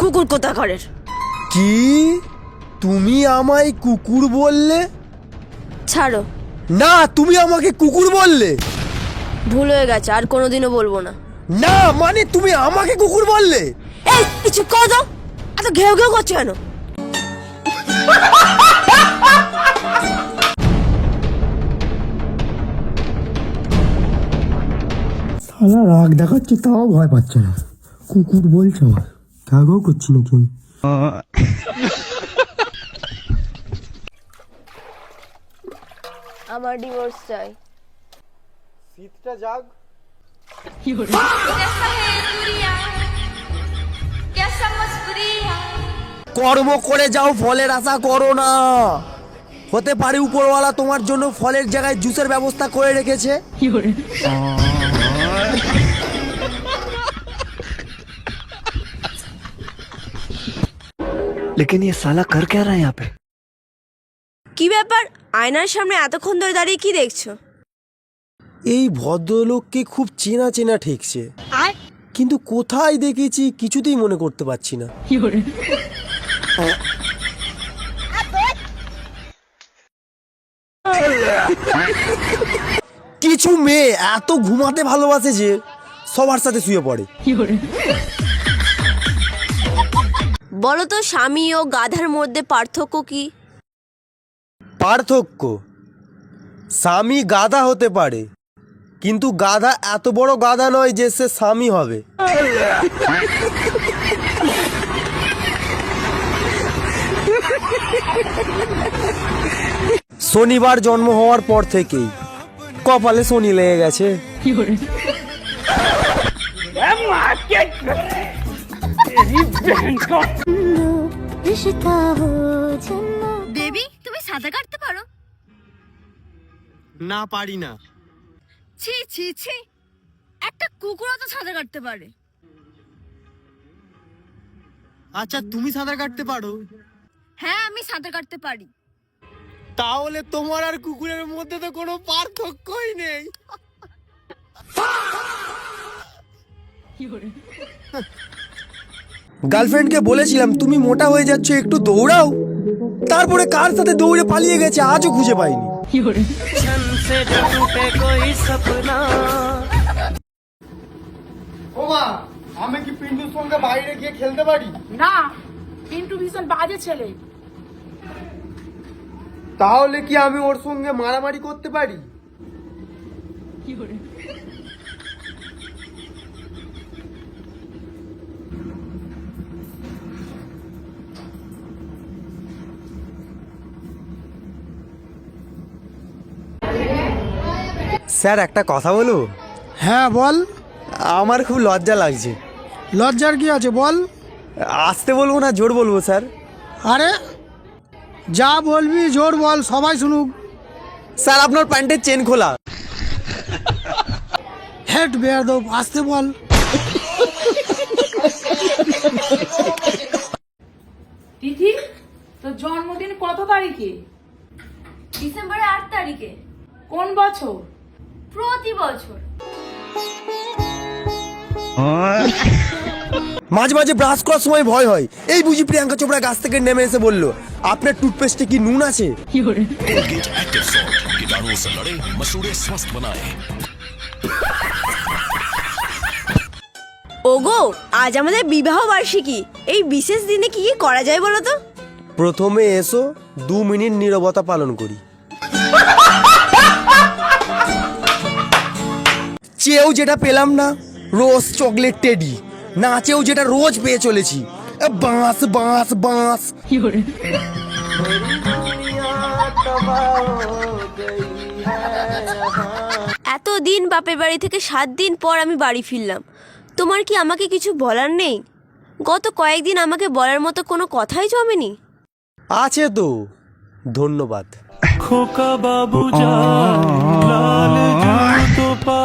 কুকুর কোথাকারের। কি তুমি আমায় কুকুর বললে? ছাড়ো। না, তুমি আমাকে কুকুর বললে। ভুল হয়ে গেছে, আর কোনোদিনও বলবো না। না মানে তুমি আমাকে কুকুর বললে? এই কিছু কর দাও, এত ঘেউ ঘেউ করছো কেন? শালা রাগ দেখাচ্ছে তাও ভয় পাচ্ছে না, কুকুর বলছো। ঘেউ করছি নাকি? আমার ডিভোর্স চাই। শীতটা জাগ। কর্ম করে যাও, ফলের আশা করো না। হতে পারে উপরওয়ালা তোমার জন্য ফলের জায়গায় জুসের ব্যবস্থা করে রেখেছে। लेकिन ये साला कर क्या रहा है यहाँ पे? কি ব্যাপার, আয়নার সামনে এতক্ষণ ধরে দাঁড়িয়ে কি দেখছো? এই ভদ্রলোককে খুব চেনা চেনা ঠেকছে, কিন্তু কোথায় দেখেছি কিছুতেই মনে করতে পারছি না। কিছু মেয়ে এত ঘুমাতে ভালোবাসে যে সবার সাথে শুয়ে পড়ে। বলো তো, স্বামী ও গাধার মধ্যে পার্থক্য কি? পার্থক্য? স্বামী গাধা হতে পারে, কিন্তু গাধা এত বড় গাধা নয় যে সে স্বামী হবে। শনিবার জন্ম হওয়ার পর থেকেই কপালে শনি লেগে গেছে। বেবি, তুমি সাঁতার কাটতে পারো? না, পারি না। ছি ছি ছি, একটা কুকুরও তো সাঁতার কাটতে পারে। আচ্ছা, তুমি সাঁতার কাটতে পারো? হ্যাঁ, আমি সাঁতার কাটতে পারি। তাহলে তোমার আর কুকুরের মধ্যে তো কোনো পার্থক্যই নেই। গার্লফ্রেন্ডকে বলেছিলাম তুমি মোটা হয়ে যাচ্ছ, একটু দৌড়াও। তারপরে কার সাথে দৌড়ে পালিয়ে গেছে আজও খুঁজে পাইনি। ওমা, আমি কি পিন্টুর সঙ্গে বাইরে গিয়ে খেলতে পারি? না, পিন্টু ভীষণ বাজে ছেলে। তাহলে কি আমি ওর সঙ্গে মারামারি করতে পারি? স্যার, একটা কথা বলো? হ্যাঁ বল। আমার খুব লজ্জা লাগছে। লজ্জার কি আছে বল। আসতে বলবো না জোর বলবো স্যার? আরে যা বলবি জোর বল, সবাই শুনুক। স্যার, আপনার প্যান্টের চেন খোলা। হেড বেয়াদব, আসতে বল। তিথি, তোর জন্মদিন কত তারিখে? ডিসেম্বরের 8 তারিখে। কোন বছর? প্রতি বছর। মাঝে মাঝে ব্রাশ করার সময় ভয় হয়। এই বুঝি প্রিয়াঙ্কা চোপড়া গাছ থেকে নেমে এসে বলল, আপনার টুথপেস্টে কি নুন আছে? कोलगेट एक्टिव सॉल्ट कीटाणुओं से लड़े मसूड़े स्वस्थ बनाए। ওগো, আজ আমাদের বিবাহ বার্ষিকী। এই বিশেষ দিনে কি কি করা যায় বলো তো? প্রথমে এসো 2 মিনিট নীরবতা পালন করি। চেয়েও যেটা পেলাম না, রোজ চকলেট টেডি। নাচেও যেটা রোজ পেয়ে চলেছি, বাঁশ বাঁশ বাঁশ। এতদিন বাপের বাড়ি থেকে 7 দিন পর আমি বাড়ি ফিরলাম। তোমার কি আমাকে কিছু বলার নেই? গত কয়েকদিন আমাকে বলার মতো কোনো কথাই জমেনি। আছে তো, ধন্যবাদ। खोका बाबू जान लाल जूतों पा